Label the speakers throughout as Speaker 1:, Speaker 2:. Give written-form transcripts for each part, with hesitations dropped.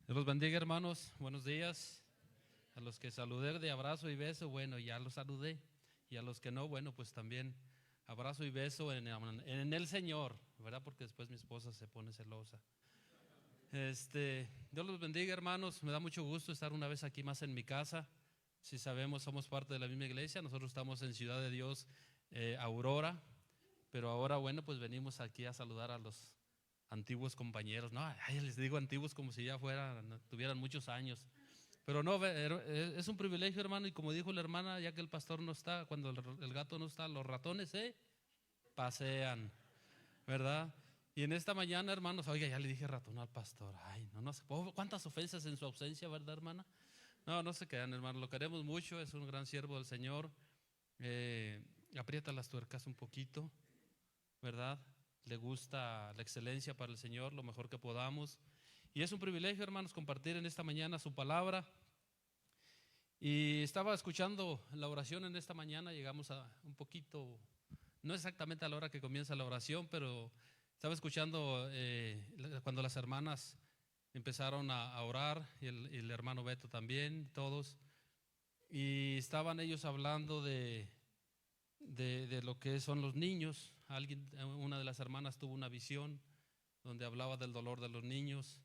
Speaker 1: Dios los bendiga, hermanos. Buenos días. A los que saludé de abrazo y beso, bueno, ya los saludé. Y a los que no, bueno, pues también abrazo y beso en el Señor, ¿verdad? Porque después mi esposa se pone celosa. Dios los bendiga, hermanos. Me da mucho gusto estar una vez aquí más en mi casa. Si sabemos, somos parte de la misma iglesia. Nosotros estamos en Ciudad de Dios, Aurora. Pero ahora, bueno, pues venimos aquí a saludar a los antiguos compañeros. No, ay, les digo antiguos como si ya tuvieran muchos años. Pero no, es un privilegio, hermano, y como dijo la hermana, ya que el pastor no está, cuando el gato no está, los ratones se pasean, ¿verdad? Y en esta mañana, hermanos, oiga, ya le dije ratón al pastor. Ay, no sé, cuántas ofensas en su ausencia, ¿verdad, hermana? No, no se quedan, hermano, lo queremos mucho, es un gran siervo del Señor. Eh, Aprieta las tuercas un poquito, ¿verdad? Le gusta la excelencia para el Señor, lo mejor que podamos. Y es un privilegio, hermanos, compartir en esta mañana su palabra. Y estaba escuchando la oración en esta mañana, llegamos a un poquito, no exactamente a la hora que comienza la oración, pero estaba escuchando cuando las hermanas empezaron a orar y el hermano Beto también, todos, y estaban ellos hablando de lo que son los niños. Una de las hermanas tuvo una visión donde hablaba del dolor de los niños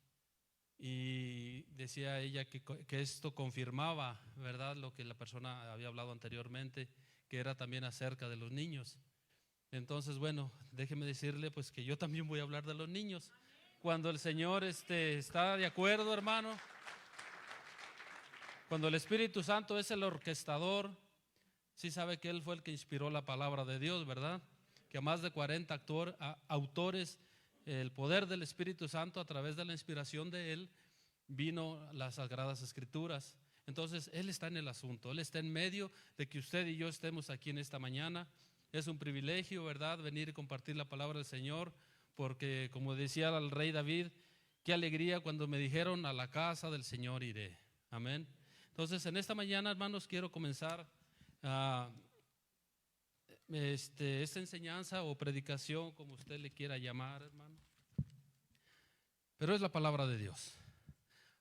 Speaker 1: y decía ella que esto confirmaba, ¿verdad?, lo que la persona había hablado anteriormente, que era también acerca de los niños. Entonces, bueno, déjeme decirle pues que yo también voy a hablar de los niños. Cuando el Señor está de acuerdo, hermano, cuando el Espíritu Santo es el orquestador, sí sabe que Él fue el que inspiró la palabra de Dios, ¿verdad? Que a más de 40 autores, el poder del Espíritu Santo a través de la inspiración de Él, vino las Sagradas Escrituras. Entonces, Él está en el asunto, Él está en medio de que usted y yo estemos aquí en esta mañana. Es un privilegio, ¿verdad?, venir y compartir la palabra del Señor, porque como decía el rey David, qué alegría cuando me dijeron a la casa del Señor iré. Amén. Entonces, en esta mañana, hermanos, quiero comenzar esta enseñanza o predicación, como usted le quiera llamar, hermano, pero es la palabra de Dios.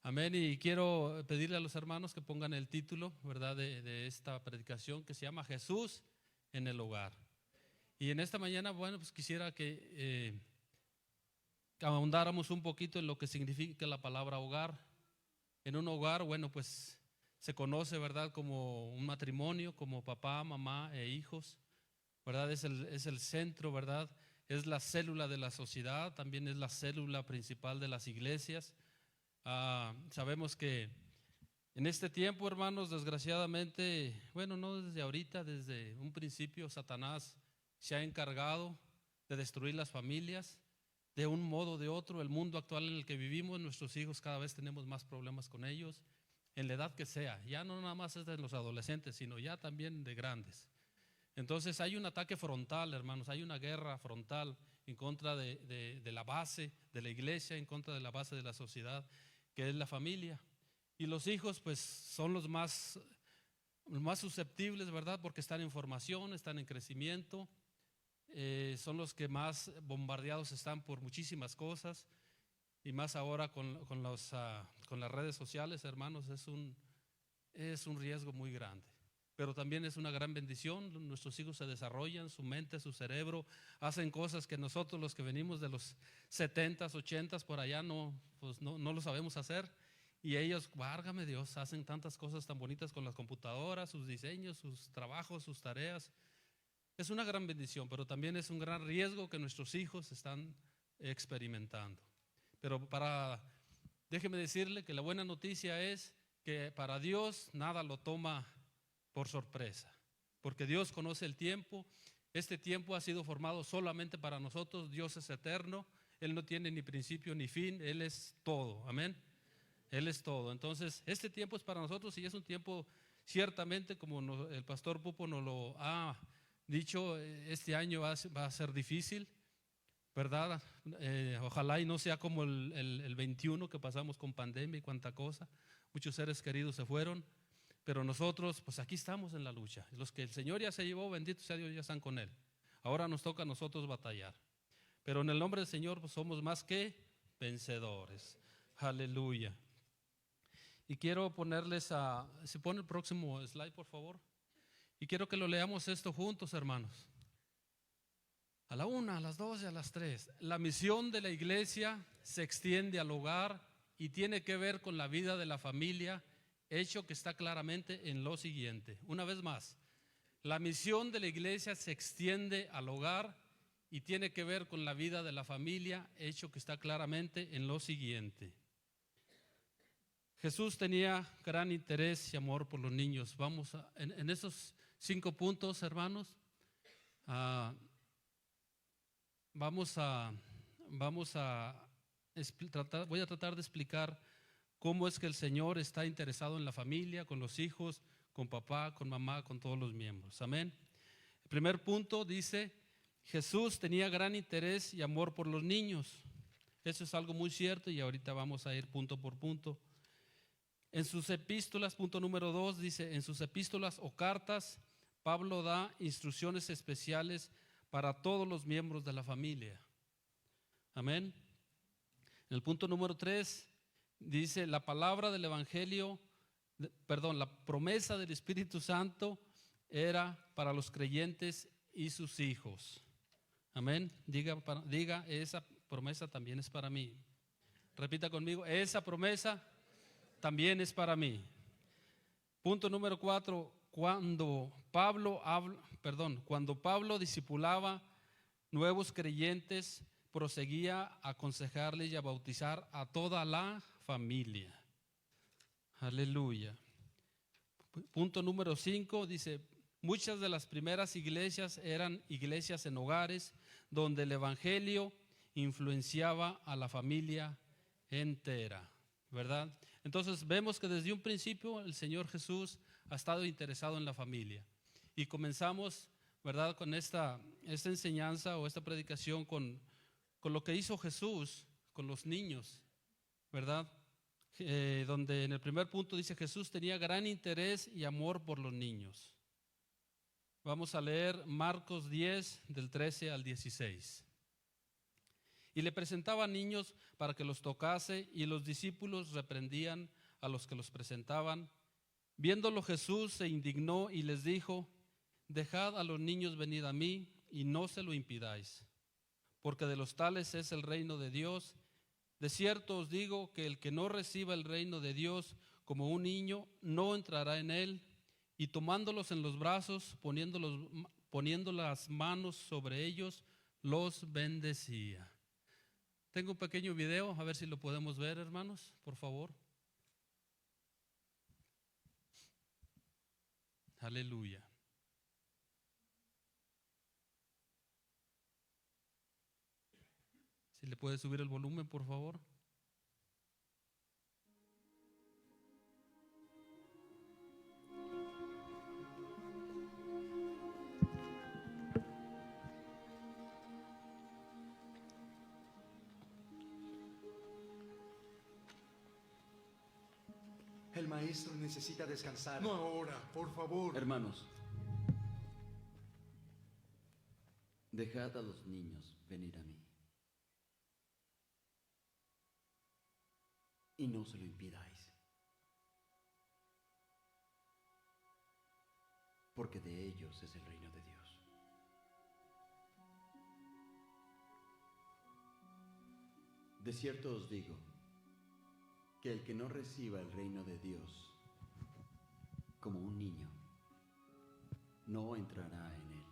Speaker 1: Amén. Y quiero pedirle a los hermanos que pongan el título, ¿verdad?, de esta predicación, que se llama Jesús en el hogar. Y en esta mañana, bueno, pues quisiera que ahondáramos un poquito en lo que significa la palabra hogar. En un hogar, bueno, pues se conoce, ¿verdad?, como un matrimonio, como papá, mamá e hijos, ¿verdad? Es el centro, ¿verdad? Es la célula de la sociedad, también es la célula principal de las iglesias. Sabemos que en este tiempo, hermanos, desgraciadamente, bueno, no desde ahorita, desde un principio, Satanás se ha encargado de destruir las familias de un modo o de otro. El mundo actual en el que vivimos, nuestros hijos cada vez tenemos más problemas con ellos, en la edad que sea. Ya no nada más es de los adolescentes, sino ya también de grandes. Entonces hay un ataque frontal, hermanos, hay una guerra frontal en contra de la base de la iglesia, en contra de la base de la sociedad, que es la familia. Y los hijos pues son los más susceptibles, ¿verdad? Porque están en formación, están en crecimiento, son los que más bombardeados están por muchísimas cosas, y más ahora con las redes sociales, hermanos, es un riesgo muy grande. Pero también es una gran bendición. Nuestros hijos se desarrollan, su mente, su cerebro, hacen cosas que nosotros, los que venimos de los 70s, 80s, por allá pues no lo sabemos hacer. Y ellos, válgame Dios, hacen tantas cosas tan bonitas con las computadoras, sus diseños, sus trabajos, sus tareas. Es una gran bendición, pero también es un gran riesgo que nuestros hijos están experimentando. Pero déjeme decirle que la buena noticia es que para Dios nada lo toma por sorpresa, porque Dios conoce el tiempo. Este tiempo ha sido formado solamente para nosotros. Dios es eterno, Él no tiene ni principio ni fin, Él es todo, amén. Él es todo. Entonces, este tiempo es para nosotros y es un tiempo ciertamente, como el pastor Pupo nos lo ha dicho, este año va a ser difícil, ¿verdad? Ojalá y no sea como el 21 que pasamos con pandemia y cuánta cosa. Muchos seres queridos se fueron, pero nosotros, pues aquí estamos en la lucha. Los que el Señor ya se llevó, bendito sea Dios, ya están con Él. Ahora nos toca a nosotros batallar. Pero en el nombre del Señor pues somos más que vencedores. Aleluya. Y quiero ponerles se pone el próximo slide, por favor. Y quiero que lo leamos esto juntos, hermanos. A la 1, a las 2 y a las 3. La misión de la iglesia se extiende al hogar y tiene que ver con la vida de la familia, hecho que está claramente en lo siguiente. Una vez más, la misión de la iglesia se extiende al hogar y tiene que ver con la vida de la familia, hecho que está claramente en lo siguiente. Jesús tenía gran interés y amor por los niños. Vamos en esos 5 puntos, hermanos, voy a tratar de explicar cómo es que el Señor está interesado en la familia, con los hijos, con papá, con mamá, con todos los miembros. Amén. El primer punto dice, Jesús tenía gran interés y amor por los niños. Eso es algo muy cierto y ahorita vamos a ir punto por punto. En sus epístolas, punto número 2, dice, en sus epístolas o cartas, Pablo da instrucciones especiales para todos los miembros de la familia. Amén. En el punto número 3, dice, la palabra del Evangelio, la promesa del Espíritu Santo era para los creyentes y sus hijos. Amén. Diga, esa promesa también es para mí. Repita conmigo, esa promesa también es para mí. Punto número 4, cuando Pablo discipulaba nuevos creyentes, proseguía a aconsejarles y a bautizar a toda la familia. Aleluya. Punto número 5 dice, muchas de las primeras iglesias eran iglesias en hogares donde el evangelio influenciaba a la familia entera, ¿verdad? Entonces vemos que desde un principio el Señor Jesús ha estado interesado en la familia. Y comenzamos, ¿verdad?, con esta enseñanza o esta predicación con lo que hizo Jesús con los niños, ¿verdad? Donde en el primer punto dice, Jesús tenía gran interés y amor por los niños. Vamos a leer Marcos 10, del 13 al 16. Y le presentaba niños para que los tocase, y los discípulos reprendían a los que los presentaban. Viéndolo Jesús se indignó y les dijo, dejad a los niños venir a mí y no se lo impidáis, porque de los tales es el reino de Dios. De cierto os digo que el que no reciba el reino de Dios como un niño no entrará en él. Y tomándolos en los brazos, poniendo las manos sobre ellos, los bendecía. Tengo un pequeño video, a ver si lo podemos ver, hermanos, por favor. Aleluya. Si le puede subir el volumen, por favor.
Speaker 2: El maestro necesita descansar.
Speaker 3: No ahora, por favor.
Speaker 4: Hermanos, dejad a los niños venir a mí y no se lo impidáis, porque de ellos es el reino de Dios. De cierto os digo que el que no reciba el reino de Dios como un niño, no entrará en él.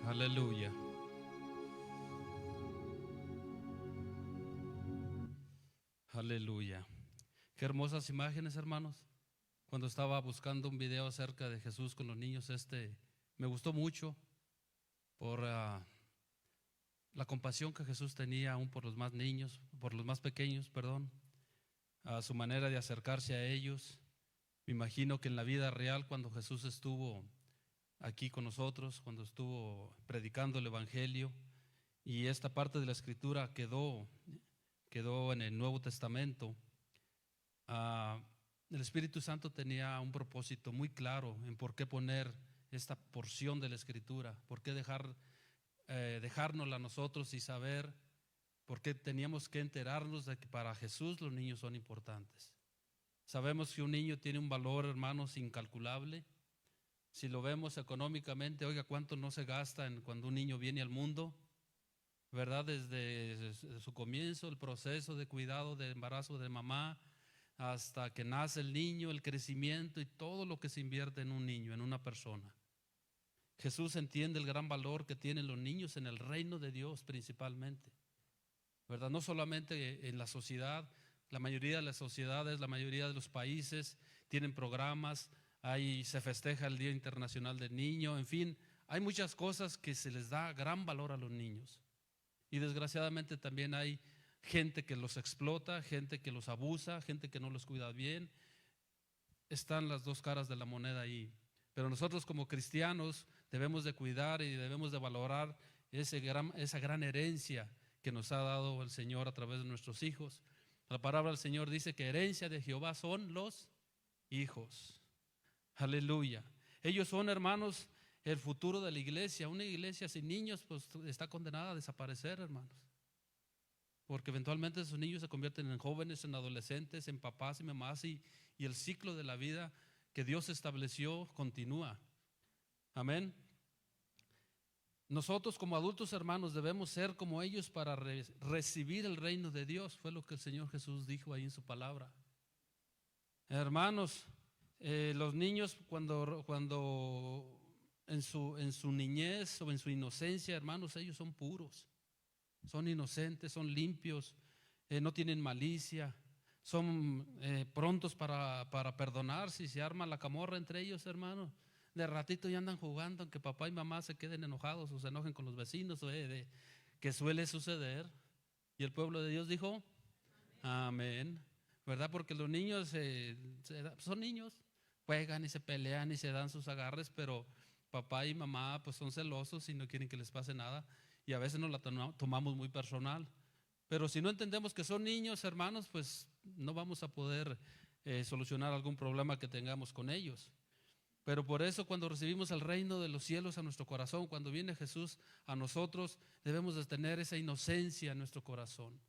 Speaker 1: Aleluya. Aleluya. Qué hermosas imágenes, hermanos. Cuando estaba buscando un video acerca de Jesús con los niños, me gustó mucho por la compasión que Jesús tenía aún por los más niños, por los más pequeños, perdón, a su manera de acercarse a ellos. Me imagino que en la vida real, cuando Jesús estuvo aquí con nosotros, cuando estuvo predicando el Evangelio, y esta parte de la Escritura quedó en el Nuevo Testamento, el Espíritu Santo tenía un propósito muy claro en por qué poner esta porción de la Escritura, por qué dejárnosla a nosotros y saber por qué teníamos que enterarnos de que para Jesús los niños son importantes. Sabemos que un niño tiene un valor, hermanos, incalculable. Si lo vemos económicamente, oiga, cuánto no se gasta cuando un niño viene al mundo, ¿verdad? Desde su comienzo, el proceso de cuidado de embarazo de mamá, hasta que nace el niño, el crecimiento y todo lo que se invierte en un niño, en una persona. Jesús entiende el gran valor que tienen los niños en el reino de Dios principalmente, ¿verdad? No solamente en la sociedad. La mayoría de las sociedades, la mayoría de los países tienen programas, ahí se festeja el Día Internacional del Niño, en fin, hay muchas cosas que se les da gran valor a los niños. Y desgraciadamente también hay gente que los explota, gente que los abusa, gente que no los cuida bien. Están las dos caras de la moneda ahí. Pero nosotros como cristianos debemos de cuidar y debemos de valorar esa gran herencia que nos ha dado el Señor a través de nuestros hijos. La palabra del Señor dice que herencia de Jehová son los hijos. Aleluya. Ellos son, hermanos, el futuro de la iglesia. Una iglesia sin niños pues está condenada a desaparecer, hermanos, porque eventualmente esos niños se convierten en jóvenes, en adolescentes, en papás y mamás, y el ciclo de la vida que Dios estableció continúa. Amén. Nosotros como adultos, hermanos, debemos ser como ellos para recibir el reino de Dios. Fue lo que el Señor Jesús dijo ahí en su palabra. Hermanos, los niños cuando en su niñez o en su inocencia, hermanos, ellos son puros, son inocentes, son limpios, no tienen malicia, son prontos para perdonar. Si se arma la camorra entre ellos, hermanos, de ratito ya andan jugando, aunque papá y mamá se queden enojados o se enojen con los vecinos, que suele suceder. Y el pueblo de Dios dijo, amén, ¿verdad? Porque los niños son niños, juegan y se pelean y se dan sus agarres, pero papá y mamá pues son celosos y no quieren que les pase nada, y a veces nos la tomamos muy personal. Pero si no entendemos que son niños, hermanos, pues no vamos a poder solucionar algún problema que tengamos con ellos. Pero por eso, cuando recibimos el reino de los cielos a nuestro corazón, cuando viene Jesús a nosotros, debemos de tener esa inocencia en nuestro corazón.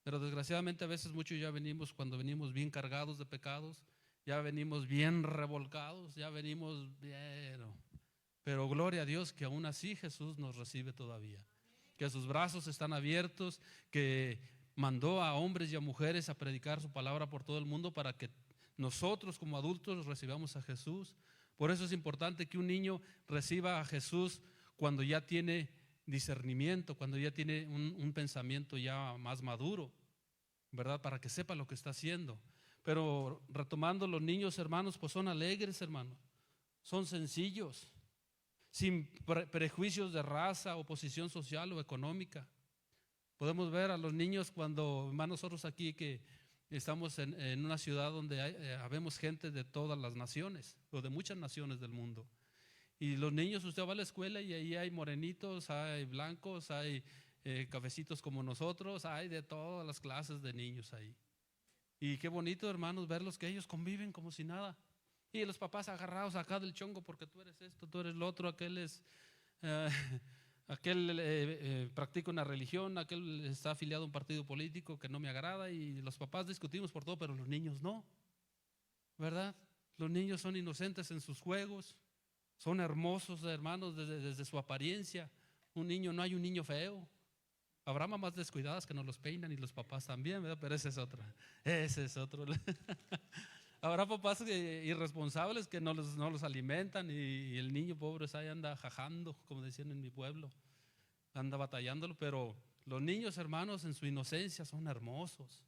Speaker 1: Pero desgraciadamente a veces muchos ya venimos, cuando venimos bien cargados de pecados, ya venimos bien revolcados, ya venimos bien. Pero gloria a Dios que aún así Jesús nos recibe todavía, que sus brazos están abiertos, que mandó a hombres y a mujeres a predicar su palabra por todo el mundo para que nosotros como adultos recibamos a Jesús. Por eso es importante que un niño reciba a Jesús cuando ya tiene discernimiento, cuando ya tiene un pensamiento ya más maduro, ¿verdad? Para que sepa lo que está haciendo. Pero retomando, los niños, hermanos, pues son alegres, hermanos, son sencillos, sin prejuicios de raza o posición social o económica. Podemos ver a los niños cuando, hermanos, nosotros aquí que estamos en una ciudad donde habemos gente de todas las naciones o de muchas naciones del mundo. Y los niños, usted va a la escuela y ahí hay morenitos, hay blancos, hay cafecitos como nosotros, hay de todas las clases de niños ahí. Y qué bonito, hermanos, verlos que ellos conviven como si nada. Y los papás agarrados acá del chongo porque tú eres esto, tú eres lo otro, aquel practica una religión, aquel está afiliado a un partido político que no me agrada, y los papás discutimos por todo, pero los niños no, ¿verdad? Los niños son inocentes en sus juegos, son hermosos, hermanos, desde su apariencia. Un niño, no hay un niño feo. Habrá mamás descuidadas que no los peinan y los papás también, ¿verdad? Pero ese es otro. Habrá papás irresponsables que no los alimentan y el niño pobre ahí anda jajando, como decían en mi pueblo, anda batallándolo, pero los niños, hermanos, en su inocencia son hermosos,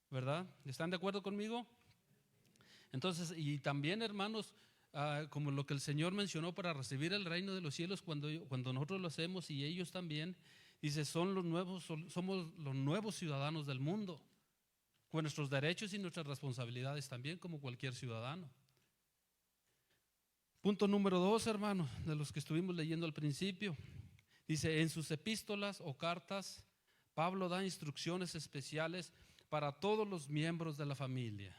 Speaker 1: ¿verdad? ¿Están de acuerdo conmigo? Entonces, y también, hermanos, como lo que el Señor mencionó para recibir el reino de los cielos, cuando nosotros lo hacemos y ellos también, dice, somos los nuevos ciudadanos del mundo, con nuestros derechos y nuestras responsabilidades también, como cualquier ciudadano. Punto número 2, hermanos, de los que estuvimos leyendo al principio. Dice, en sus epístolas o cartas, Pablo da instrucciones especiales para todos los miembros de la familia.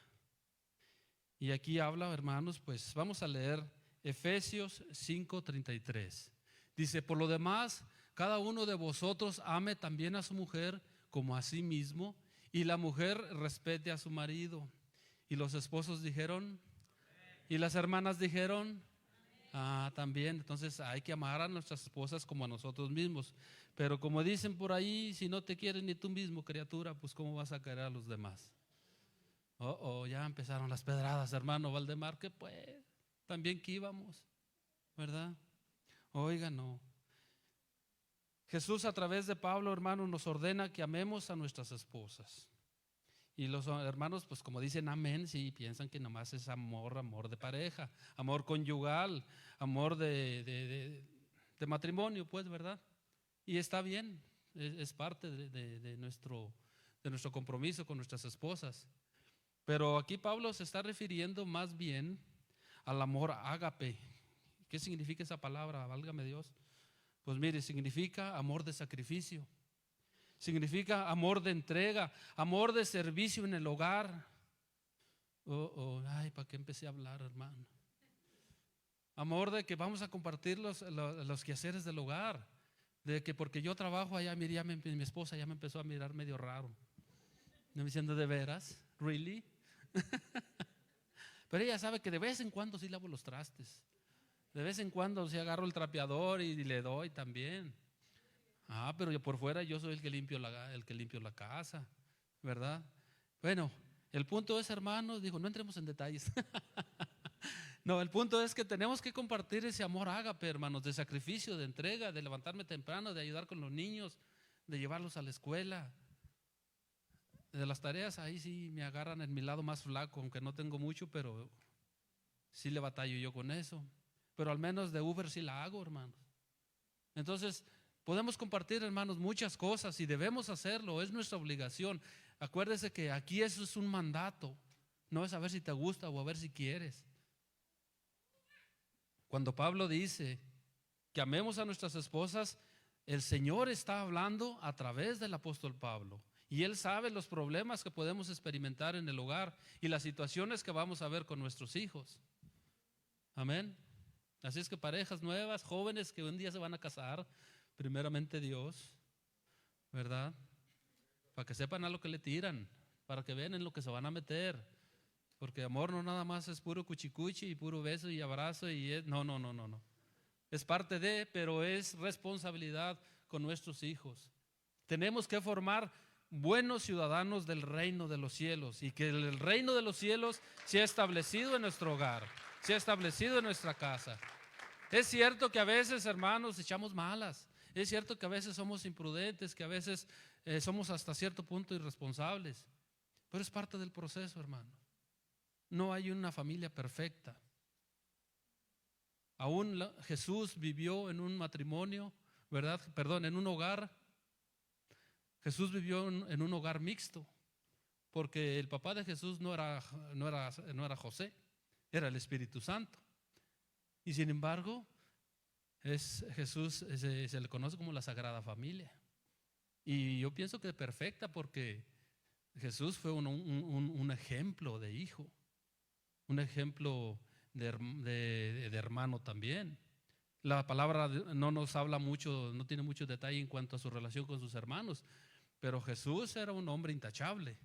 Speaker 1: Y aquí habla, hermanos, pues vamos a leer Efesios 5:33. Dice, por lo demás, cada uno de vosotros ame también a su mujer como a sí mismo, y la mujer respete a su marido. Y los esposos dijeron, y las hermanas dijeron, también. Entonces hay que amar a nuestras esposas como a nosotros mismos. Pero como dicen por ahí, si no te quieres ni tú mismo, criatura, pues ¿cómo vas a querer a los demás? Ya empezaron las pedradas, hermano Valdemar, que pues, también que íbamos, ¿verdad? Oiga, no. Jesús a través de Pablo, hermano, nos ordena que amemos a nuestras esposas. Y los hermanos, pues como dicen amén, sí, piensan que nomás es amor de pareja, amor conyugal, amor de matrimonio, pues, ¿verdad? Y está bien, es parte de nuestro compromiso con nuestras esposas. Pero aquí Pablo se está refiriendo más bien al amor ágape. ¿Qué significa esa palabra? Válgame Dios. Pues mire, significa amor de sacrificio. Significa amor de entrega, amor de servicio en el hogar. ¿Para qué empecé a hablar, hermano? Amor de que vamos a compartir los quehaceres del hogar. De que porque yo trabajo allá, mire, mi esposa ya me empezó a mirar medio raro. ¿No me diciendo de veras? ¿Really? Pero ella sabe que de vez en cuando sí lavo los trastes. De vez en cuando sí agarro el trapeador y le doy también. Pero por fuera yo soy el que limpio la casa, ¿verdad? Bueno, el punto es, hermanos, digo, no entremos en detalles. No, el punto es que tenemos que compartir ese amor ágape, hermanos, de sacrificio, de entrega, de levantarme temprano, de ayudar con los niños, de llevarlos a la escuela. De las tareas, ahí sí me agarran en mi lado más flaco, aunque no tengo mucho, pero sí le batallo yo con eso. Pero al menos de Uber sí la hago, hermanos. Entonces, podemos compartir, hermanos, muchas cosas y debemos hacerlo, es nuestra obligación. Acuérdese que aquí eso es un mandato, no es a ver si te gusta o a ver si quieres. Cuando Pablo dice que amemos a nuestras esposas, el Señor está hablando a través del apóstol Pablo. Y Él sabe los problemas que podemos experimentar en el hogar y las situaciones que vamos a ver con nuestros hijos. Amén. Así es que parejas nuevas, jóvenes que un día se van a casar, primeramente Dios, ¿verdad? Para que sepan a lo que le tiran, para que vean en lo que se van a meter. Porque amor no nada más es puro cuchicuchi y puro beso y abrazo no. Es parte de, pero es responsabilidad con nuestros hijos. Tenemos que formar buenos ciudadanos del reino de los cielos y que el reino de los cielos sea establecido en nuestro hogar, sea establecido en nuestra casa. Es cierto que a veces, hermanos, echamos malas. Es cierto que a veces somos imprudentes, que a veces somos hasta cierto punto irresponsables. Pero es parte del proceso, hermano. No hay una familia perfecta. Aún Jesús vivió en un matrimonio, ¿verdad? Perdón, en un hogar. Jesús vivió en un hogar mixto, porque el papá de Jesús no era José, era el Espíritu Santo. Y sin embargo, Jesús se le conoce como la Sagrada Familia. Y yo pienso que perfecta, porque Jesús fue un ejemplo de hijo, un ejemplo de hermano también. La palabra no nos habla mucho, no tiene mucho detalle en cuanto a su relación con sus hermanos, pero Jesús era un hombre intachable.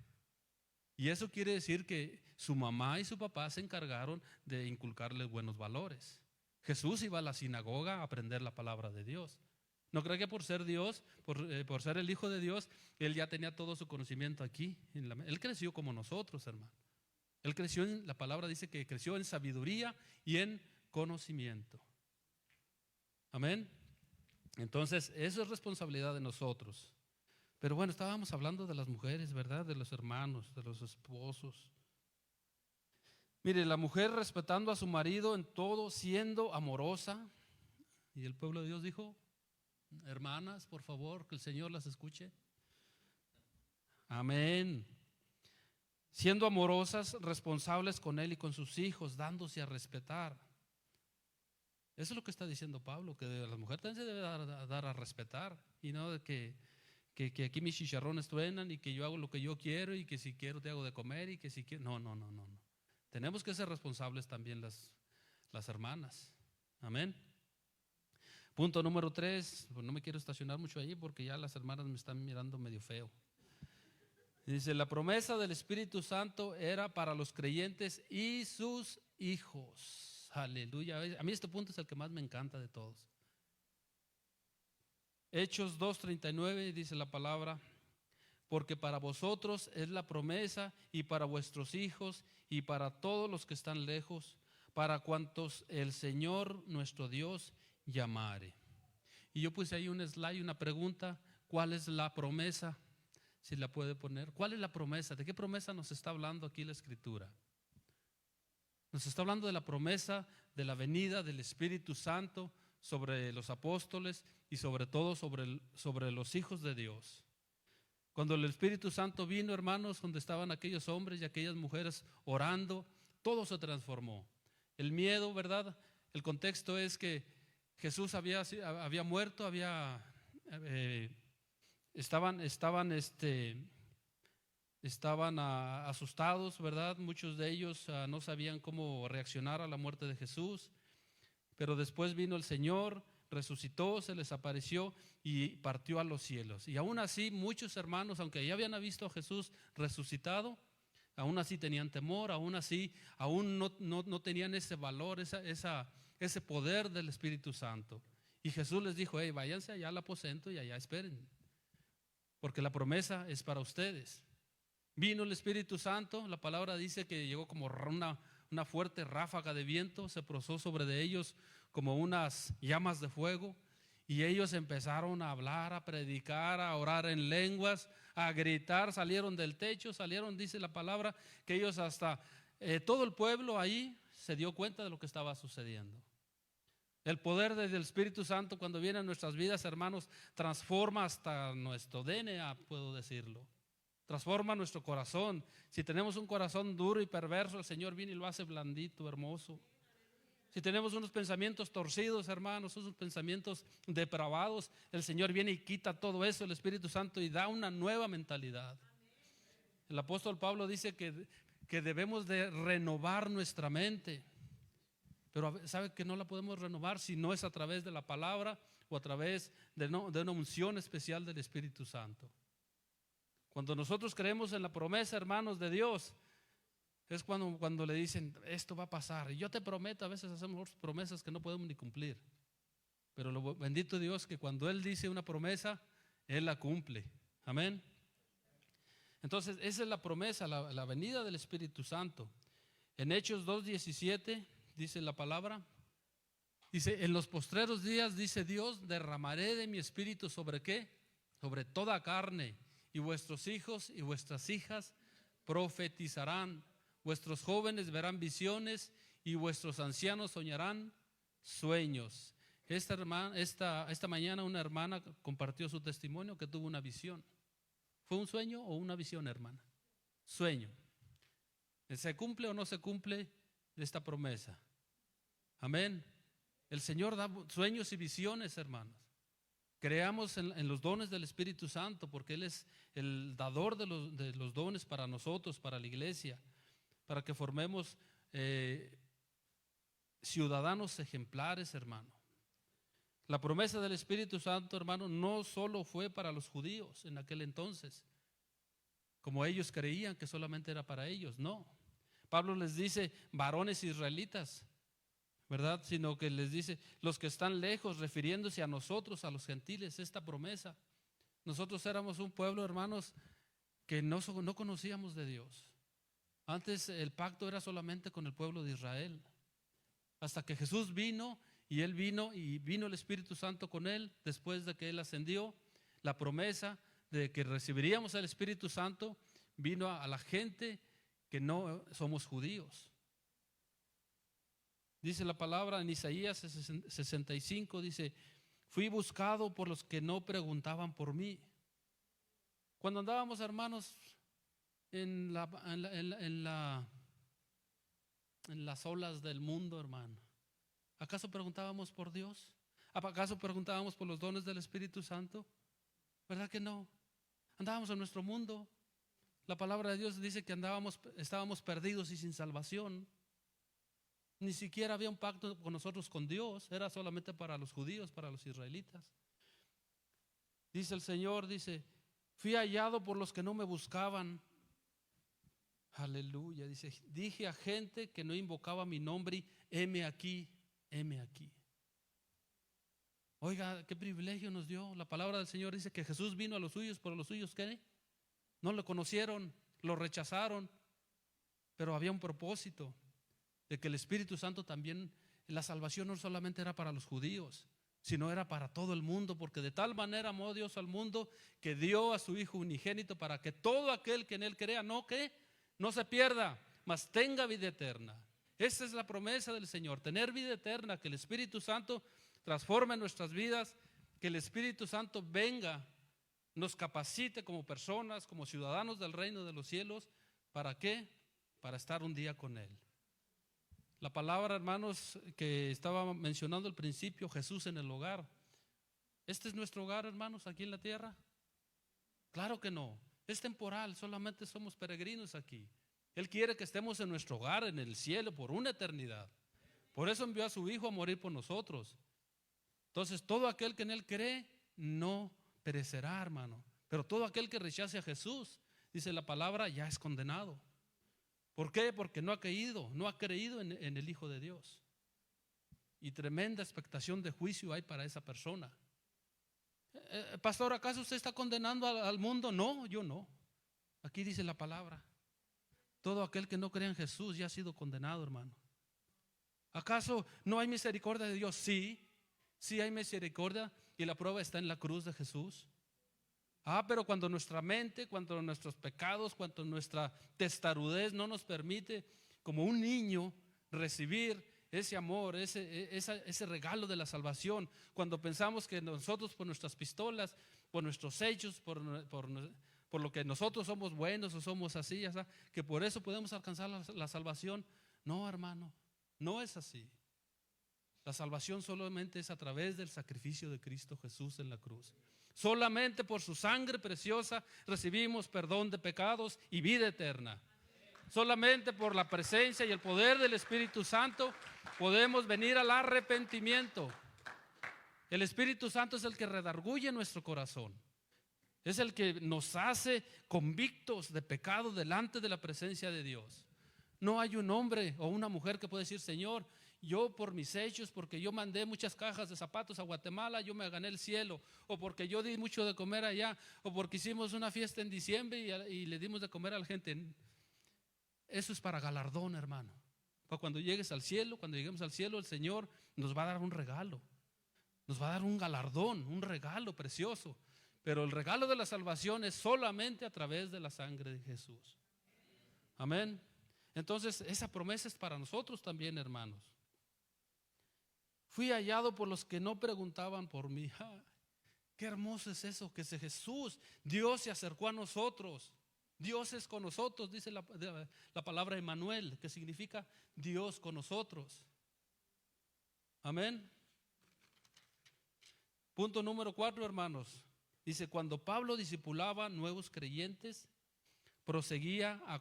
Speaker 1: Y eso quiere decir que su mamá y su papá se encargaron de inculcarle buenos valores. Jesús iba a la sinagoga a aprender la palabra de Dios. No creo que por ser Dios, por ser el Hijo de Dios, Él ya tenía todo su conocimiento aquí. Él creció como nosotros, hermano. Él creció la palabra dice que creció en sabiduría y en conocimiento. Amén. Entonces, eso es responsabilidad de nosotros. Pero bueno, estábamos hablando de las mujeres, ¿verdad? De los hermanos, de los esposos. Mire, la mujer respetando a su marido en todo, siendo amorosa. Y el pueblo de Dios dijo, hermanas, por favor, que el Señor las escuche. Amén. Siendo amorosas, responsables con él y con sus hijos, dándose a respetar. Eso es lo que está diciendo Pablo, que de la mujer también se debe dar a respetar. Y no de que aquí mis chicharrones truenan y que yo hago lo que yo quiero y que si quiero te hago de comer y que si quiero. No. Tenemos que ser responsables también las hermanas. Amén. Punto número 3. Pues no me quiero estacionar mucho ahí porque ya las hermanas me están mirando medio feo. Dice, la promesa del Espíritu Santo era para los creyentes y sus hijos. Aleluya. A mí este punto es el que más me encanta de todos. Hechos 2:39 dice la palabra, porque para vosotros es la promesa y para vuestros hijos y para todos los que están lejos, para cuantos el Señor nuestro Dios llamare. Y yo puse ahí un slide, una pregunta, ¿cuál es la promesa? Si la puede poner. ¿Cuál es la promesa? ¿De qué promesa nos está hablando aquí la Escritura? Nos está hablando de la promesa de la venida del Espíritu Santo sobre los apóstoles y sobre todo sobre los hijos de Dios. Cuando el Espíritu Santo vino, hermanos, donde estaban aquellos hombres y aquellas mujeres orando, todo se transformó. El miedo, ¿verdad? El contexto es que Jesús había muerto, estaban asustados, ¿verdad? Muchos de ellos no sabían cómo reaccionar a la muerte de Jesús, pero después vino el Señor, resucitó, se les apareció y partió a los cielos. Y aún así muchos hermanos, aunque ya habían visto a Jesús resucitado, aún así tenían temor, aún no tenían ese valor, ese poder del Espíritu Santo. Y Jesús les dijo, hey, váyanse allá al aposento y allá esperen, porque la promesa es para ustedes. Vino el Espíritu Santo, la palabra dice que llegó como una fuerte ráfaga de viento, se posó sobre de ellos como unas llamas de fuego, y ellos empezaron a hablar, a predicar, a orar en lenguas, a gritar, salieron del techo, dice la palabra, que ellos hasta todo el pueblo ahí se dio cuenta de lo que estaba sucediendo. El poder del Espíritu Santo cuando viene a nuestras vidas, hermanos, transforma hasta nuestro DNA, puedo decirlo. Transforma nuestro corazón. Si tenemos un corazón duro y perverso, el Señor viene y lo hace blandito, hermoso. Si tenemos unos pensamientos torcidos, hermanos, esos pensamientos depravados, el Señor viene y quita todo eso, el Espíritu Santo, y da una nueva mentalidad. El apóstol Pablo dice que debemos de renovar nuestra mente. Pero sabe que no la podemos renovar si no es a través de la palabra o a través de una unción especial del Espíritu Santo. Cuando nosotros creemos en la promesa, hermanos, de Dios, es cuando le dicen, esto va a pasar. Y yo te prometo, a veces hacemos promesas que no podemos ni cumplir. Pero lo bendito Dios que cuando Él dice una promesa, Él la cumple. Amén. Entonces, esa es la promesa, la venida del Espíritu Santo. En Hechos 2:17 dice la palabra, dice, en los postreros días, dice Dios, derramaré de mi espíritu sobre ¿qué? Sobre toda carne, y vuestros hijos y vuestras hijas profetizarán, vuestros jóvenes verán visiones y vuestros ancianos soñarán sueños. Esta mañana una hermana compartió su testimonio que tuvo una visión. ¿Fue un sueño o una visión, hermana? Sueño. ¿Se cumple o no se cumple esta promesa? Amén. El Señor da sueños y visiones, hermanos. Creamos en los dones del Espíritu Santo, porque Él es el dador de los dones para nosotros, para la iglesia, para que formemos ciudadanos ejemplares, hermano. La promesa del Espíritu Santo, hermano, no solo fue para los judíos en aquel entonces, como ellos creían que solamente era para ellos, no. Pablo les dice, varones israelitas, ¿verdad? Sino que les dice, los que están lejos, refiriéndose a nosotros, a los gentiles, esta promesa. Nosotros éramos un pueblo, hermanos, que no conocíamos de Dios. Antes el pacto era solamente con el pueblo de Israel. Hasta que Jesús vino y vino el Espíritu Santo con él después de que él ascendió. La promesa de que recibiríamos el Espíritu Santo vino a la gente que no somos judíos. Dice la palabra en Isaías 65, dice: fui buscado por los que no preguntaban por mí. Cuando andábamos, hermanos, en las olas del mundo, hermano, ¿acaso preguntábamos por Dios? ¿Acaso preguntábamos por los dones del Espíritu Santo? ¿Verdad que no? Andábamos en nuestro mundo. La palabra de Dios dice que estábamos perdidos y sin salvación. Ni siquiera había un pacto con nosotros, con Dios. Era solamente para los judíos, para los israelitas. Dice el Señor, dice: fui hallado por los que no me buscaban. Aleluya. Dice: dije a gente que no invocaba mi nombre, heme aquí, heme aquí. Oiga, qué privilegio nos dio. La palabra del Señor dice que Jesús vino a los suyos, pero los suyos, ¿qué? No lo conocieron, lo rechazaron. Pero había un propósito, de que el Espíritu Santo también, la salvación no solamente era para los judíos, sino era para todo el mundo, porque de tal manera amó Dios al mundo que dio a su Hijo unigénito para que todo aquel que en él crea no se pierda, mas tenga vida eterna. Esa es la promesa del Señor, tener vida eterna, que el Espíritu Santo transforme nuestras vidas, que el Espíritu Santo venga, nos capacite como personas, como ciudadanos del reino de los cielos. ¿Para qué? Para estar un día con Él. La palabra, hermanos, que estaba mencionando al principio, Jesús en el hogar. ¿Este es nuestro hogar, hermanos, aquí en la tierra? Claro que no, es temporal, solamente somos peregrinos aquí. Él quiere que estemos en nuestro hogar, en el cielo, por una eternidad. Por eso envió a su Hijo a morir por nosotros. Entonces, todo aquel que en Él cree no perecerá, hermano. Pero todo aquel que rechace a Jesús, dice la palabra, ya es condenado. ¿Por qué? Porque no ha creído en el Hijo de Dios. Y tremenda expectación de juicio hay para esa persona. Pastor, ¿acaso usted está condenando al mundo? No, yo no. Aquí dice la palabra: todo aquel que no cree en Jesús ya ha sido condenado, hermano. ¿Acaso no hay misericordia de Dios? Sí, sí hay misericordia, y la prueba está en la cruz de Jesús. Pero cuando nuestra mente, cuando nuestros pecados, cuando nuestra testarudez no nos permite, como un niño, recibir ese amor, ese regalo de la salvación, cuando pensamos que nosotros, por nuestras pistolas, por nuestros hechos, por lo que nosotros somos buenos o somos así, que por eso podemos alcanzar la salvación. No, hermano, no es así. La salvación solamente es a través del sacrificio de Cristo Jesús en la cruz. Solamente por su sangre preciosa recibimos perdón de pecados y vida eterna. Solamente por la presencia y el poder del Espíritu Santo podemos venir al arrepentimiento. El Espíritu Santo es el que redarguye nuestro corazón. Es el que nos hace convictos de pecado delante de la presencia de Dios. No hay un hombre o una mujer que pueda decir: Señor, yo por mis hechos, porque yo mandé muchas cajas de zapatos a Guatemala, yo me gané el cielo, o porque yo di mucho de comer allá, o porque hicimos una fiesta en diciembre y le dimos de comer a la gente. Eso es para galardón, hermano. Para cuando llegues al cielo, cuando lleguemos al cielo, el Señor nos va a dar un regalo, nos va a dar un galardón, un regalo precioso. Pero el regalo de la salvación es solamente a través de la sangre de Jesús. Amén. Entonces esa promesa es para nosotros también, hermanos. Fui hallado por los que no preguntaban por mí. Qué hermoso es eso, que ese Jesús, Dios se acercó a nosotros. Dios es con nosotros, dice la palabra Emmanuel, que significa Dios con nosotros. Amén. Punto número 4, hermanos. Dice: cuando Pablo discipulaba nuevos creyentes, proseguía a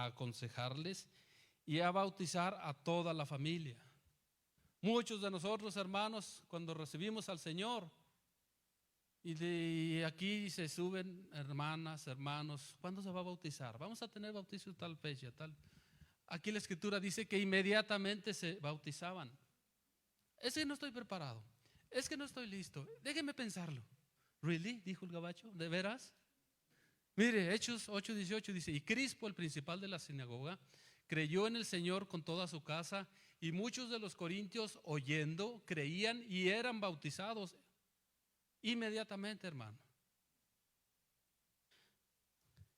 Speaker 1: aconsejarles y a bautizar a toda la familia. Muchos de nosotros, hermanos, cuando recibimos al Señor, y de aquí se suben hermanas, hermanos, ¿cuándo se va a bautizar? Vamos a tener bautizo tal fecha, tal. Aquí la Escritura dice que inmediatamente se bautizaban. Es que no estoy preparado, es que no estoy listo, déjeme pensarlo. ¿Really? Dijo el gabacho, ¿de veras? Mire, Hechos 8:18 dice, y Crispo, el principal de la sinagoga, creyó en el Señor con toda su casa, y muchos de los corintios oyendo creían y eran bautizados inmediatamente, hermano.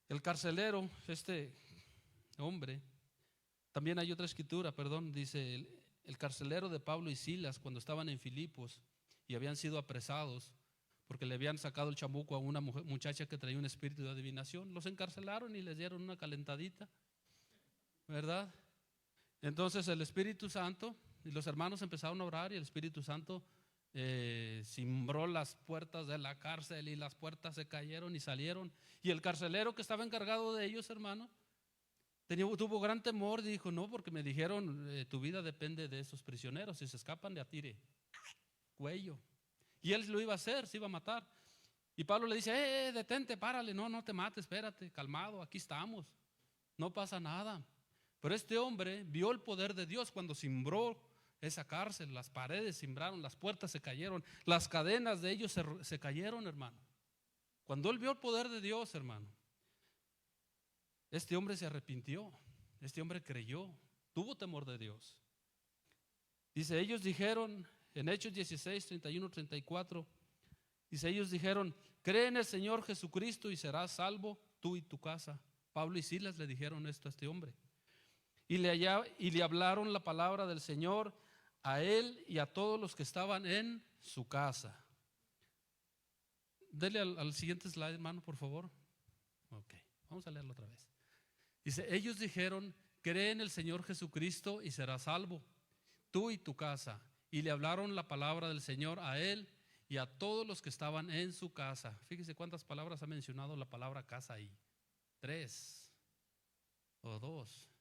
Speaker 1: El carcelero, este hombre, también hay otra escritura, perdón, dice el carcelero de Pablo y Silas cuando estaban en Filipos y habían sido apresados porque le habían sacado el chamuco a una muchacha que traía un espíritu de adivinación. Los encarcelaron y les dieron una calentadita, ¿verdad? Entonces el Espíritu Santo y los hermanos empezaron a orar y el Espíritu Santo cimbró las puertas de la cárcel y las puertas se cayeron y salieron. Y el carcelero que estaba encargado de ellos, hermano, tuvo gran temor, dijo, no, porque me dijeron, tu vida depende de esos prisioneros, si se escapan le atire cuello. Y él lo iba a hacer, se iba a matar. Y Pablo le dice, detente, párale, no te mates, espérate, calmado, aquí estamos, no pasa nada. Pero este hombre vio el poder de Dios cuando cimbró esa cárcel, las paredes cimbraron, las puertas se cayeron, las cadenas de ellos se cayeron, hermano. Cuando él vio el poder de Dios, hermano, este hombre se arrepintió, este hombre creyó, tuvo temor de Dios. Dice, ellos dijeron, en Hechos 16, 31, 34, dice, ellos dijeron, cree en el Señor Jesucristo y serás salvo tú y tu casa. Pablo y Silas le dijeron esto a este hombre. Y le hablaron la palabra del Señor a él y a todos los que estaban en su casa. Dele al siguiente slide, hermano, por favor. Ok, vamos a leerlo otra vez. Dice, ellos dijeron, cree en el Señor Jesucristo y serás salvo, tú y tu casa. Y le hablaron la palabra del Señor a él y a todos los que estaban en su casa. Fíjese cuántas palabras ha mencionado la palabra casa ahí. 3 o 2.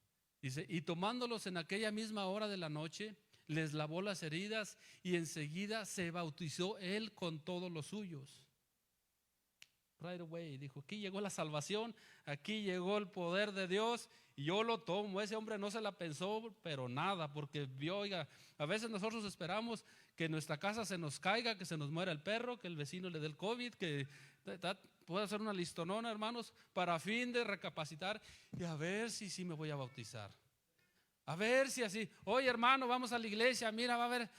Speaker 1: Dice, y tomándolos en aquella misma hora de la noche, les lavó las heridas y enseguida se bautizó él con todos los suyos. Right away, dijo, aquí llegó la salvación, aquí llegó el poder de Dios y yo lo tomo. Ese hombre no se la pensó, pero nada, porque vio, oiga, a veces nosotros esperamos que nuestra casa se nos caiga, que se nos muera el perro, que el vecino le dé el COVID, que pueda hacer una listonona, hermanos, para fin de recapacitar y a ver si me voy a bautizar. A ver si así, oye hermano, vamos a la iglesia, mira, va a ver,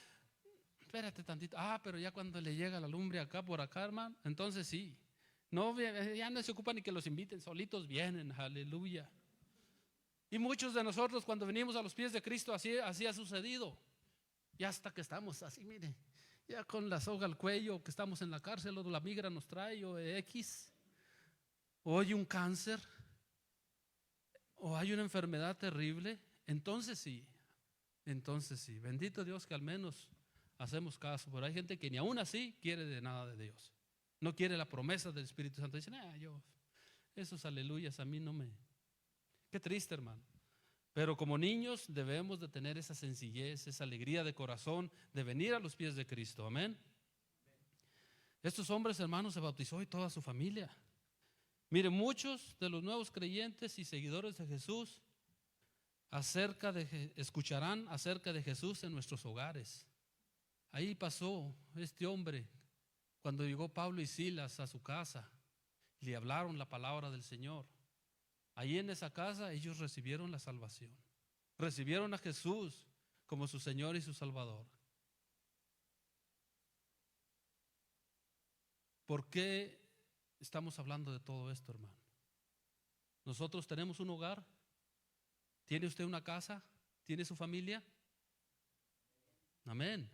Speaker 1: espérate tantito, pero ya cuando le llega la lumbre acá por acá, hermano, entonces sí. No, ya no se ocupa ni que los inviten, solitos vienen, aleluya. Y muchos de nosotros cuando venimos a los pies de Cristo así ha sucedido. Y hasta que estamos así, mire, ya con la soga al cuello, que estamos en la cárcel, o la migra nos trae, o X, o hay un cáncer, o hay una enfermedad terrible, entonces sí, bendito Dios que al menos hacemos caso. Pero hay gente que ni aún así quiere de nada de Dios. No quiere la promesa del Espíritu Santo. Dicen, esos aleluyas a mí no me. Qué triste, hermano. Pero como niños debemos de tener esa sencillez, esa alegría de corazón de venir a los pies de Cristo. Amén. Estos hombres, hermanos, se bautizó y toda su familia. Mire, muchos de los nuevos creyentes y seguidores de Jesús escucharán acerca de Jesús en nuestros hogares. Ahí pasó este hombre. Cuando llegó Pablo y Silas a su casa, le hablaron la palabra del Señor. Ahí en esa casa ellos recibieron la salvación. Recibieron a Jesús como su Señor y su Salvador. ¿Por qué estamos hablando de todo esto, hermano? Nosotros tenemos un hogar. ¿Tiene usted una casa? ¿Tiene su familia? Amén.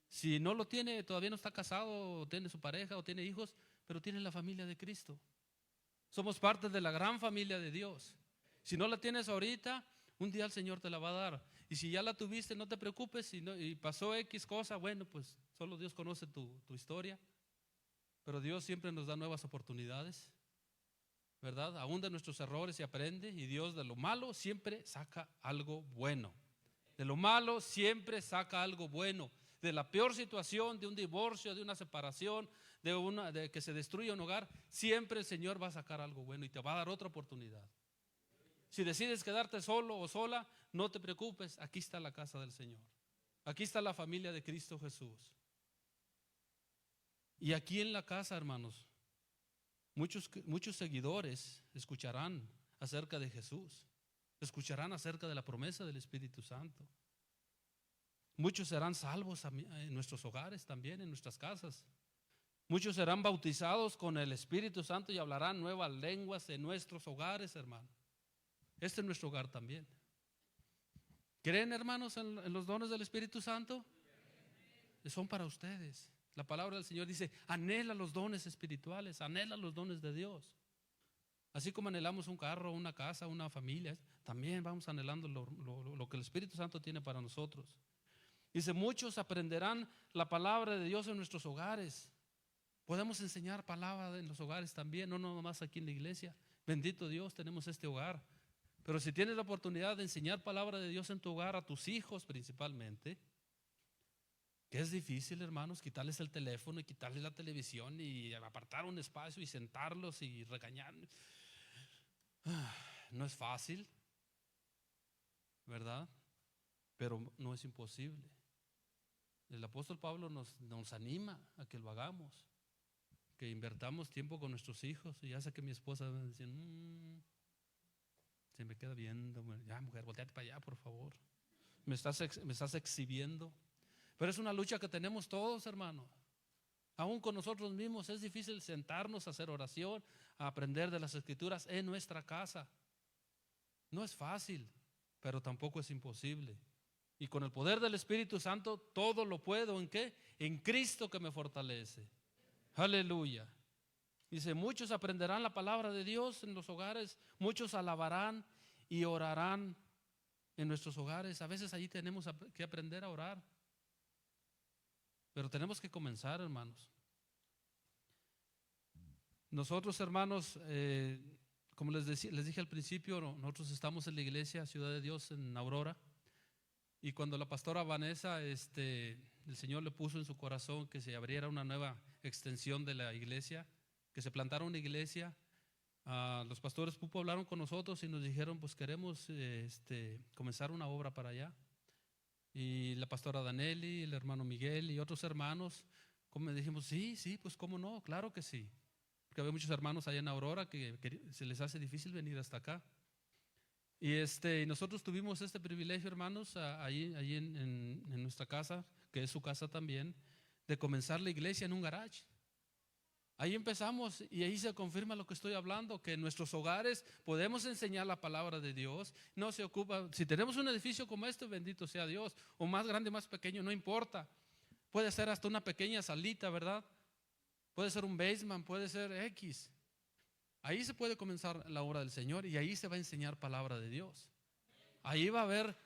Speaker 1: Si no lo tiene, todavía no está casado, o tiene su pareja, o tiene hijos, pero tiene la familia de Cristo. Somos parte de la gran familia de Dios. Si no la tienes ahorita, un día el Señor te la va a dar. Y si ya la tuviste, no te preocupes. Y pasó X cosa, bueno, pues solo Dios conoce tu historia. Pero Dios siempre nos da nuevas oportunidades, ¿verdad? Aún de nuestros errores se aprende. Y Dios de lo malo siempre saca algo bueno. De lo malo siempre saca algo bueno. De la peor situación, de un divorcio, de una separación, de que se destruya un hogar, siempre el Señor va a sacar algo bueno y te va a dar otra oportunidad. Si decides quedarte solo o sola, no te preocupes, aquí está la casa del Señor. Aquí está la familia de Cristo Jesús. Y aquí en la casa, hermanos, muchos seguidores escucharán acerca de Jesús, escucharán acerca de la promesa del Espíritu Santo. Muchos serán salvos en nuestros hogares también, en nuestras casas. Muchos serán bautizados con el Espíritu Santo y hablarán nuevas lenguas en nuestros hogares, hermano. Este es nuestro hogar también. ¿Creen, hermanos, en los dones del Espíritu Santo? Son para ustedes. La palabra del Señor dice: anhela los dones espirituales, anhela los dones de Dios. Así como anhelamos un carro, una casa, una familia, también vamos anhelando lo que el Espíritu Santo tiene para nosotros. Dice: muchos aprenderán la palabra de Dios en nuestros hogares. Podemos enseñar palabra en los hogares también, no nomás aquí en la iglesia. Bendito Dios, tenemos este hogar. Pero si tienes la oportunidad de enseñar palabra de Dios en tu hogar, a tus hijos principalmente, que es difícil, hermanos, quitarles el teléfono y quitarles la televisión y apartar un espacio y sentarlos y regañar. No es fácil, ¿verdad? Pero no es imposible. El apóstol Pablo nos anima a que lo hagamos, que invertamos tiempo con nuestros hijos. Y ya sé que mi esposa me decía: se me queda viendo, ya mujer, volteate para allá, por favor, me estás exhibiendo. Pero es una lucha que tenemos todos, hermano. Aún con nosotros mismos es difícil sentarnos a hacer oración, a aprender de las Escrituras en nuestra casa. No es fácil, pero tampoco es imposible. Y con el poder del Espíritu Santo todo lo puedo. ¿En qué? En Cristo que me fortalece. Aleluya. Dice: muchos aprenderán la palabra de Dios en los hogares, muchos alabarán y orarán en nuestros hogares. A veces allí tenemos que aprender a orar, pero tenemos que comenzar, hermanos. Nosotros, hermanos, como les dije al principio, nosotros estamos en la iglesia Ciudad de Dios en Aurora. Y cuando la pastora Vanessa, el Señor le puso en su corazón que se abriera una nueva extensión de la iglesia, que se plantara una iglesia, los pastores Pupo hablaron con nosotros y nos dijeron: pues queremos comenzar una obra para allá. Y la pastora Danelli, el hermano Miguel y otros hermanos, como dijimos: sí, pues cómo no, claro que sí. Porque había muchos hermanos allá en Aurora que se les hace difícil venir hasta acá. Y nosotros tuvimos este privilegio, hermanos, ahí en nuestra casa, que es su casa también, de comenzar la iglesia en un garage. Ahí empezamos y ahí se confirma lo que estoy hablando, que en nuestros hogares podemos enseñar la palabra de Dios. No se ocupa, si tenemos un edificio como este, bendito sea Dios, o más grande, más pequeño, no importa. Puede ser hasta una pequeña salita, ¿verdad? Puede ser un basement, puede ser X. Ahí se puede comenzar la obra del Señor y ahí se va a enseñar palabra de Dios. Ahí va a haber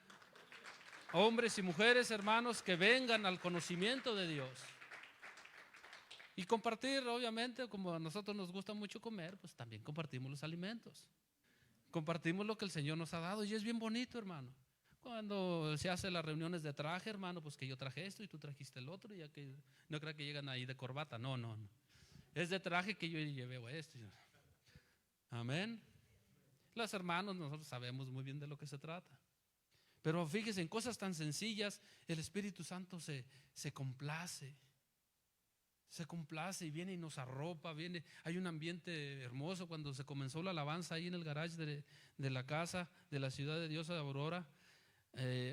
Speaker 1: hombres y mujeres, hermanos, que vengan al conocimiento de Dios. Y compartir, obviamente, como a nosotros nos gusta mucho comer, pues también compartimos los alimentos. Compartimos lo que el Señor nos ha dado y es bien bonito, hermano. Cuando se hacen las reuniones de traje, hermano, pues que yo traje esto y tú trajiste el otro, y ya que no creo que llegan ahí de corbata, no. Es de traje que yo llevé esto. Amén. Los hermanos, nosotros sabemos muy bien de lo que se trata. Pero fíjense, en cosas tan sencillas, el Espíritu Santo se complace. Se complace y viene y nos arropa, hay un ambiente hermoso. Cuando se comenzó la alabanza ahí en el garage de la casa de la Ciudad de Dios de Aurora,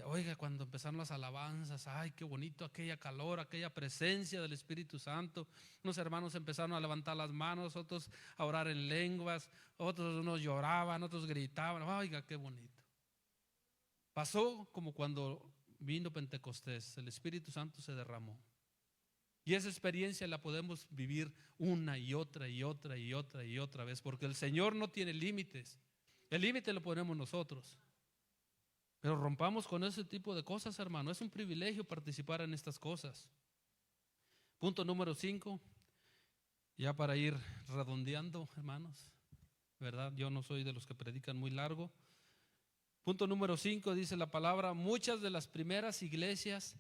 Speaker 1: oiga, cuando empezaron las alabanzas, ay, qué bonito, aquella calor, aquella presencia del Espíritu Santo. Unos hermanos empezaron a levantar las manos, otros a orar en lenguas, unos lloraban, otros gritaban. Oiga, qué bonito. Pasó como cuando vino Pentecostés, el Espíritu Santo se derramó. Y esa experiencia la podemos vivir una y otra vez, porque el Señor no tiene límites. El límite lo ponemos nosotros. Pero rompamos con ese tipo de cosas, hermano. Es un privilegio participar en estas cosas. Punto número 5, ya para ir redondeando, hermanos, ¿verdad? Yo no soy de los que predican muy largo. Punto número 5, dice la palabra: muchas de las primeras iglesias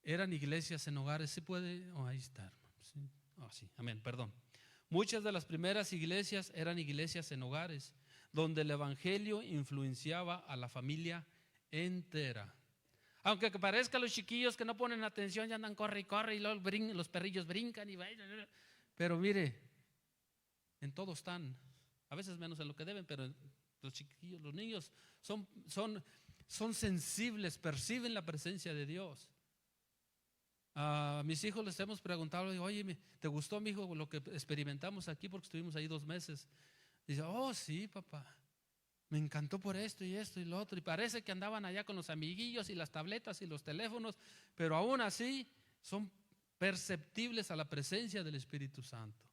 Speaker 1: eran iglesias en hogares. ¿Sí puede? Ahí está, hermano. Sí. Sí, amén, perdón. Muchas de las primeras iglesias eran iglesias en hogares, donde el evangelio influenciaba a la familia entera. Aunque parezca a los chiquillos que no ponen atención, ya andan corre y luego los perrillos brincan y vayan. Pero mire, En todo están, a veces menos en lo que deben, pero los chiquillos, los niños son sensibles, perciben la presencia de Dios. A mis hijos les hemos preguntado, oye, ¿te gustó, mi hijo, lo que experimentamos aquí? Porque estuvimos ahí 2 meses. Dice, oh, sí, papá, me encantó por esto y lo otro. Y parece que andaban allá con los amiguillos y las tabletas y los teléfonos, pero aún así son perceptibles a la presencia del Espíritu Santo.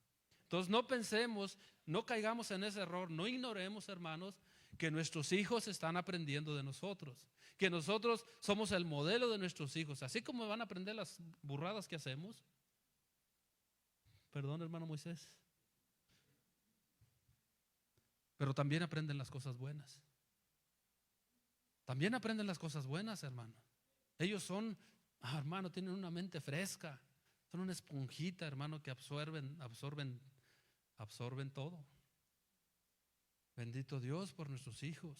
Speaker 1: Entonces no pensemos, no caigamos en ese error, no ignoremos, hermanos, que nuestros hijos están aprendiendo de nosotros, que nosotros somos el modelo de nuestros hijos, así como van a aprender las burradas que hacemos. Perdón, hermano Moisés. Pero también aprenden las cosas buenas. También aprenden las cosas buenas, hermano. Ellos son, hermano, tienen una mente fresca, son una esponjita, hermano, que absorben todo. Bendito Dios por nuestros hijos.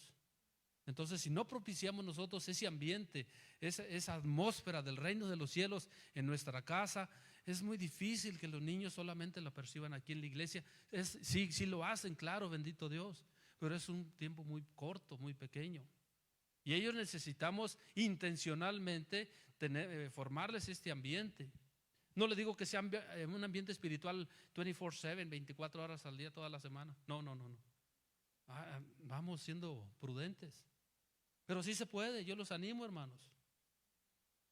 Speaker 1: Entonces, si no propiciamos nosotros ese ambiente, esa atmósfera del reino de los cielos en nuestra casa, es muy difícil que los niños solamente lo perciban aquí en la iglesia. Sí lo hacen, claro, bendito Dios, pero es un tiempo muy corto, muy pequeño. Y ellos necesitamos intencionalmente formarles este ambiente. No le digo que sea un ambiente espiritual 24/7, 24 horas al día, toda la semana. No. Vamos siendo prudentes. Pero sí se puede, yo los animo, hermanos.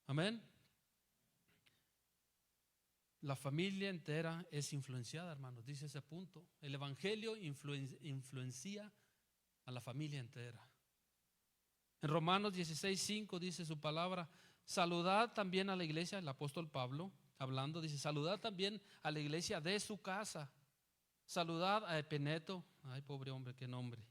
Speaker 1: Amén. La familia entera es influenciada, hermanos, dice ese punto. El evangelio influencia a la familia entera. En Romanos 16:5 dice su palabra: saludad también a la iglesia. El apóstol Pablo hablando dice: saludad también a la iglesia de su casa. Saludad a Epeneto. Ay, pobre hombre, qué nombre.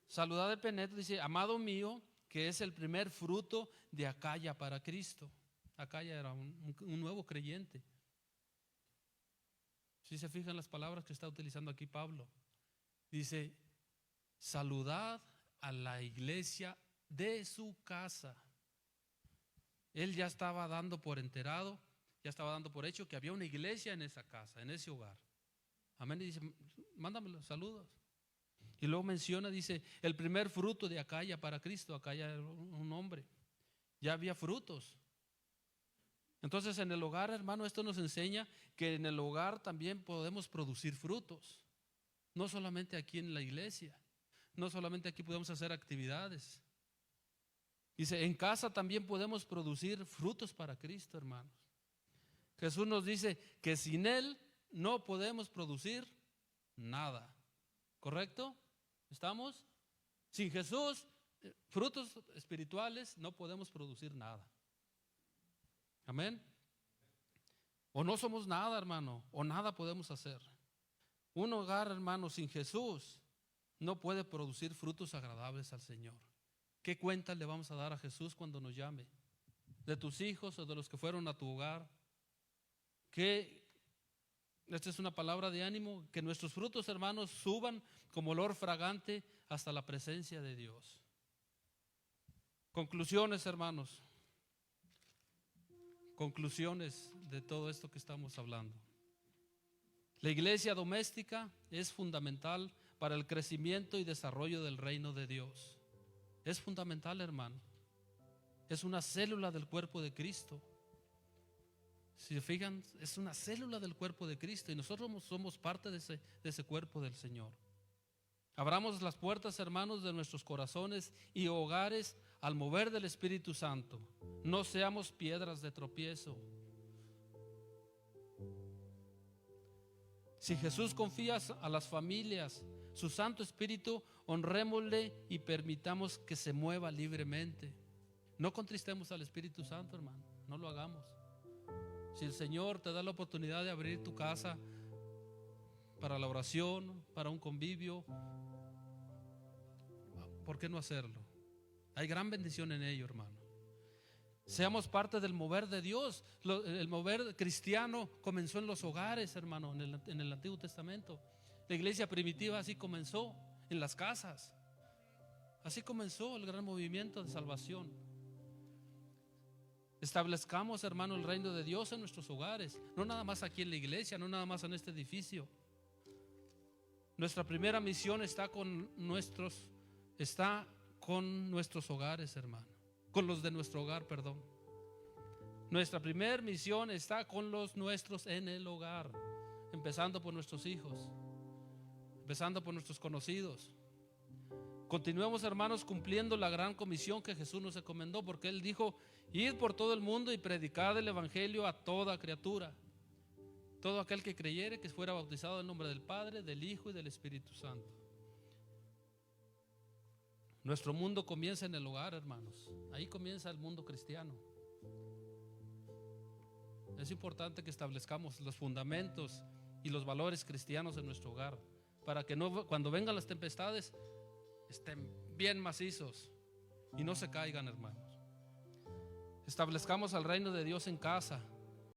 Speaker 1: Saludad a Epeneto, dice: amado mío, que es el primer fruto de Acaya para Cristo. Acaya era un nuevo creyente. Si se fijan las palabras que está utilizando aquí Pablo, dice: saludad a la iglesia de su casa. Él ya estaba dando por enterado, ya estaba dando por hecho que había una iglesia en esa casa, en ese hogar. Amén. Y dice: mándame los saludos. Y luego menciona, dice: el primer fruto de Acaya para Cristo. Acaya era un hombre, ya había frutos. Entonces en el hogar, hermano, esto nos enseña que en el hogar también podemos producir frutos. No solamente aquí en la iglesia, no solamente aquí podemos hacer actividades. Dice: en casa también podemos producir frutos para Cristo, hermanos. Jesús nos dice que sin Él no podemos producir nada. ¿Correcto? ¿Estamos? Sin Jesús, frutos espirituales, no podemos producir nada. Amén. O no somos nada, hermano, o nada podemos hacer. Un hogar, hermano, sin Jesús no puede producir frutos agradables al Señor. ¿Qué cuentas le vamos a dar a Jesús cuando nos llame? ¿De tus hijos o de los que fueron a tu hogar? Esta es una palabra de ánimo, que nuestros frutos, hermanos, suban como olor fragante hasta la presencia de Dios. Conclusiones, hermanos. Conclusiones de todo esto que estamos hablando. La iglesia doméstica es fundamental para el crecimiento y desarrollo del reino de Dios. Es fundamental, hermano. Es una célula del cuerpo de Cristo. Si se fijan, es una célula del cuerpo de Cristo y nosotros somos parte de ese cuerpo del Señor. Abramos las puertas, hermanos, de nuestros corazones y hogares al mover del Espíritu Santo. No seamos piedras de tropiezo. Si Jesús confía a las familias su Santo Espíritu, honrémosle y permitamos que se mueva libremente. No contristemos al Espíritu Santo, hermano, no lo hagamos. Si el Señor te da la oportunidad de abrir tu casa para la oración, para un convivio, ¿por qué no hacerlo? Hay gran bendición en ello, hermano. Seamos parte del mover de Dios. El mover cristiano comenzó en los hogares, hermano, en el Antiguo Testamento. La iglesia primitiva así comenzó, en las casas. Así comenzó el gran movimiento de salvación. Establezcamos, hermano, el reino de Dios en nuestros hogares, no nada más aquí en la iglesia, no nada más en este edificio. Nuestra primera misión está con nuestros hogares, hermano. Con los de nuestro hogar, perdón. Nuestra primera misión está con los nuestros en el hogar, empezando por nuestros hijos, empezando por nuestros conocidos. Continuemos, hermanos, cumpliendo la gran comisión que Jesús nos encomendó, porque Él dijo: id por todo el mundo y predicad el evangelio a toda criatura. Todo aquel que creyere, que fuera bautizado en el nombre del Padre, del Hijo y del Espíritu Santo. Nuestro mundo comienza en el hogar, hermanos. Ahí comienza el mundo cristiano. Es importante que establezcamos los fundamentos y los valores cristianos en nuestro hogar, para que no, cuando vengan las tempestades, estén bien macizos y no se caigan, hermanos. Establezcamos al reino de Dios en casa.